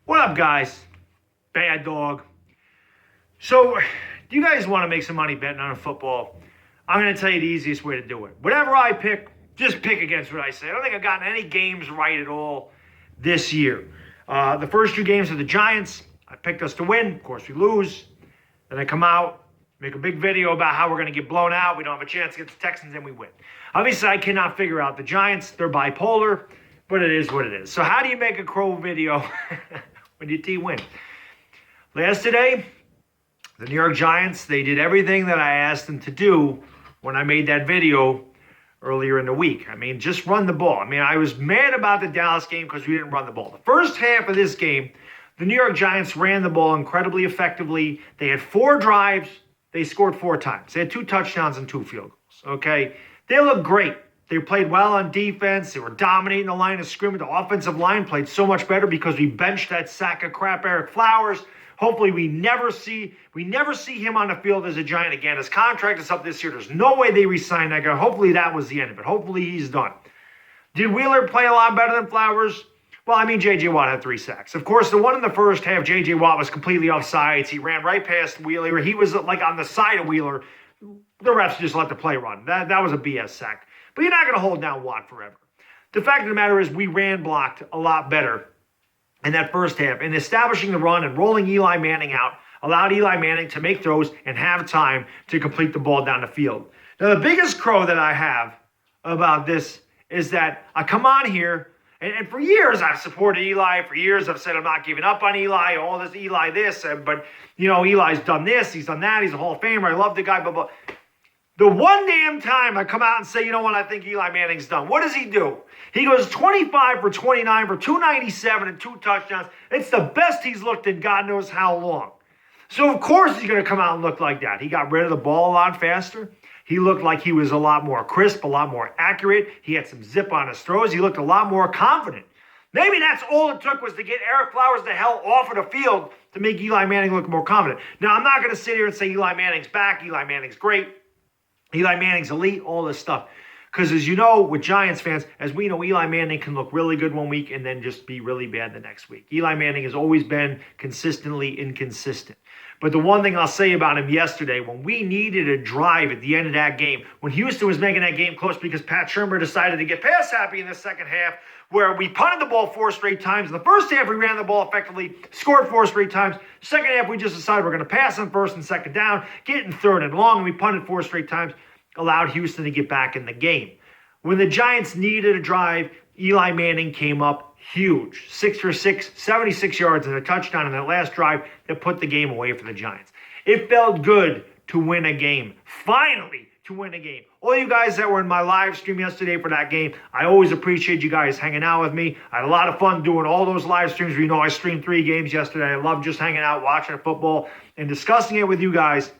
What up, guys? Bad dog. So, do you guys want to make some money betting on football? I'm going to tell you the easiest way to do it. Whatever I pick, just pick against what I say. I don't think I've gotten any games right at all this year. The first two games of the Giants, I picked us to win. Of course, we lose. Then I come out, make a big video about how we're going to get blown out. We don't have a chance against the Texans, and we win. Obviously, I cannot figure out the Giants. They're bipolar, but it is what it is. So how do you make a crow video when your team wins? Yesterday, the New York Giants, they did everything that I asked them to do when I made that video earlier in the week. I mean, just run the ball. I mean, I was mad about the Dallas game because we didn't run the ball. The first half of this game, the New York Giants ran the ball incredibly effectively. They had 4 drives. They scored 4 times. They had 2 touchdowns and 2 field goals, okay? They looked great. They played well on defense. They were dominating the line of scrimmage. The offensive line played so much better because we benched that sack of crap Eric Flowers. Hopefully we never see him on the field as a Giant again. His contract is up this year. There's no way they re-sign that guy. Hopefully that was the end of it. Hopefully he's done. Did Wheeler play a lot better than Flowers? Well, I mean, J.J. Watt had 3 sacks. Of course, the one in the first half, J.J. Watt was completely offsides. He ran right past Wheeler. He was like on the side of Wheeler. The refs just let the play run. That was a BS sack. But you're not going to hold down Watt forever. The fact of the matter is we ran blocked a lot better in that first half. And establishing the run and rolling Eli Manning out allowed Eli Manning to make throws and have time to complete the ball down the field. Now, the biggest crow that I have about this is that I come on here, and for years I've supported Eli. For years I've said I'm not giving up on Eli, all this, Eli this. But, you know, Eli's done this, he's done that, he's a Hall of Famer, I love the guy, blah, blah. The one damn time I come out and say, you know what, I think Eli Manning's done. What does he do? He goes 25 for 29 for 297 and 2 touchdowns. It's the best he's looked in God knows how long. So, of course, he's going to come out and look like that. He got rid of the ball a lot faster. He looked like he was a lot more crisp, a lot more accurate. He had some zip on his throws. He looked a lot more confident. Maybe that's all it took was to get Eric Flowers the hell off of the field to make Eli Manning look more confident. Now, I'm not going to sit here and say Eli Manning's back, Eli Manning's great, Eli Manning's elite, all this stuff. Because as you know, with Giants fans, as we know, Eli Manning can look really good one week and then just be really bad the next week. Eli Manning has always been consistently inconsistent. But the one thing I'll say about him yesterday, when we needed a drive at the end of that game, when Houston was making that game close because Pat Shurmur decided to get pass happy in the second half, where we punted the ball 4 straight times. In the first half, we ran the ball effectively, scored 4 straight times. Second half, we just decided we're going to pass on first and second down, get in third and long, and we punted 4 straight times, allowed Houston to get back in the game. When the Giants needed a drive, Eli Manning came up huge. 6 for 6, 76 yards and a touchdown in that last drive that put the game away for the Giants. It felt good to win a game. Finally, to win a game. All you guys that were in my live stream yesterday for that game, I always appreciate you guys hanging out with me. I had a lot of fun doing all those live streams. You know, I streamed 3 games yesterday. I love just hanging out, watching football, and discussing it with you guys.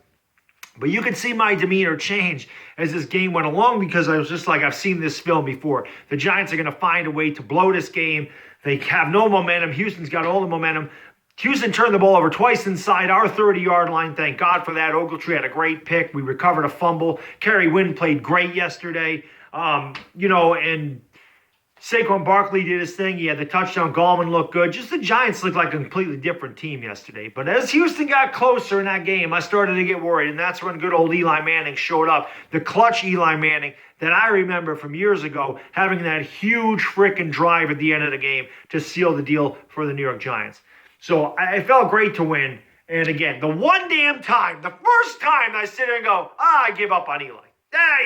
But you could see my demeanor change as this game went along because I was just like, I've seen this film before. The Giants are going to find a way to blow this game. They have no momentum. Houston's got all the momentum. Houston turned the ball over twice inside our 30-yard line. Thank God for that. Ogletree had a great pick. We recovered a fumble. Kerry Wynn played great yesterday. And Saquon Barkley did his thing. He had the touchdown. Gallman looked good. Just the Giants looked like a completely different team yesterday. But as Houston got closer in that game, I started to get worried. And that's when good old Eli Manning showed up. The clutch Eli Manning that I remember from years ago, having that huge freaking drive at the end of the game to seal the deal for the New York Giants. So it felt great to win. And again, the one damn time, the first time I sit there and go, I give up on Eli.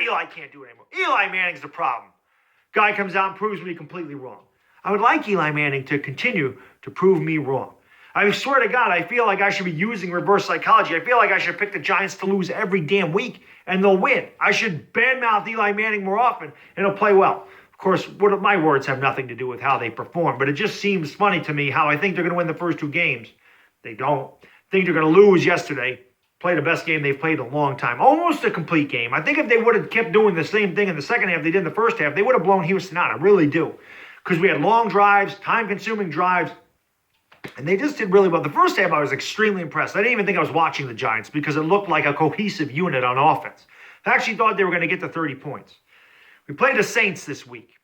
Eli can't do it anymore. Eli Manning's the problem. Guy comes out and proves me completely wrong. I would like Eli Manning to continue to prove me wrong. I swear to God, I feel like I should be using reverse psychology. I feel like I should pick the Giants to lose every damn week, and they'll win. I should badmouth Eli Manning more often, and he'll play well. Of course, my words have nothing to do with how they perform, but it just seems funny to me how I think they're going to win the first 2 games. They don't. I think they're going to lose yesterday. Play the best game they've played in a long time. Almost a complete game. I think if they would have kept doing the same thing in the second half they did in the first half, they would have blown Houston out. I really do. Because we had long drives, time-consuming drives, and they just did really well. The first half, I was extremely impressed. I didn't even think I was watching the Giants because it looked like a cohesive unit on offense. I actually thought they were going to get to 30 points. We played the Saints this week.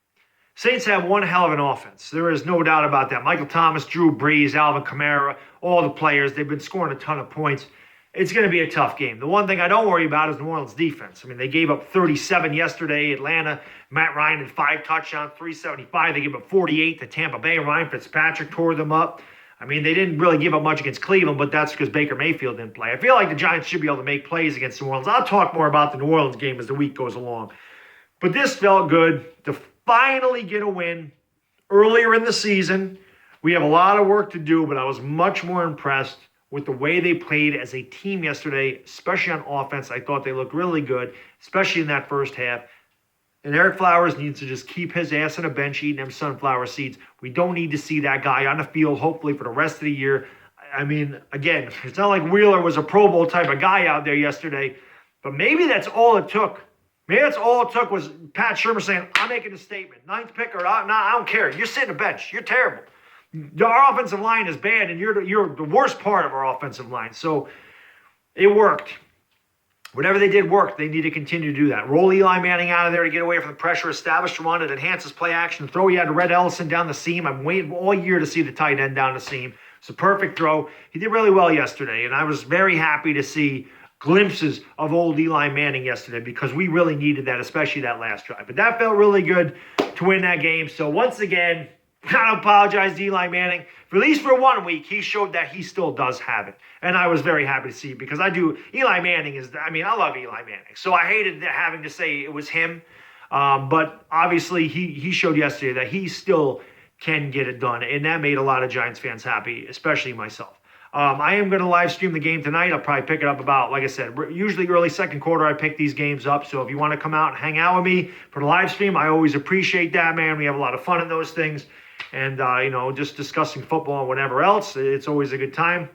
Saints have one hell of an offense. There is no doubt about that. Michael Thomas, Drew Brees, Alvin Kamara, all the players, they've been scoring a ton of points. It's going to be a tough game. The one thing I don't worry about is New Orleans' defense. I mean, they gave up 37 yesterday. Atlanta, Matt Ryan had 5 touchdowns, 375. They gave up 48 to Tampa Bay. Ryan Fitzpatrick tore them up. I mean, they didn't really give up much against Cleveland, but that's because Baker Mayfield didn't play. I feel like the Giants should be able to make plays against New Orleans. I'll talk more about the New Orleans game as the week goes along. But this felt good to finally get a win earlier in the season. We have a lot of work to do, but I was much more impressed with the way they played as a team yesterday, especially on offense. I thought they looked really good, especially in that first half. And Eric Flowers needs to just keep his ass on a bench eating them sunflower seeds. We don't need to see that guy on the field, hopefully, for the rest of the year. I mean, again, it's not like Wheeler was a Pro Bowl type of guy out there yesterday, but maybe that's all it took. Maybe that's all it took was Pat Shurmur saying, I'm making a statement. 9th pick or not, I don't care. You're sitting on the bench. You're terrible. Our offensive line is bad, and you're the worst part of our offensive line. So it worked. Whatever they did worked. They need to continue to do that. Roll Eli Manning out of there to get away from the pressure, establish run, it enhances play action. Throw, you had Red Ellison down the seam. I'm waiting all year to see the tight end down the seam. It's a perfect throw. He did really well yesterday, and I was very happy to see glimpses of old Eli Manning yesterday because we really needed that, especially that last drive. But that felt really good to win that game. So once again, I apologize to Eli Manning. For at least for 1 week, he showed that he still does have it. And I was very happy to see it because I do. Eli Manning is, I mean, I love Eli Manning. So I hated having to say it was him. But obviously, he showed yesterday that he still can get it done. And that made a lot of Giants fans happy, especially myself. I am going to live stream the game tonight. I'll probably pick it up about, like I said, usually early second quarter, I pick these games up. So if you want to come out and hang out with me for the live stream, I always appreciate that, man. We have a lot of fun in those things. And, just discussing football and whatever else, it's always a good time.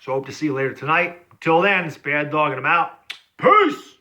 So I hope to see you later tonight. Until then, it's Bad Dog and I'm out. Peace!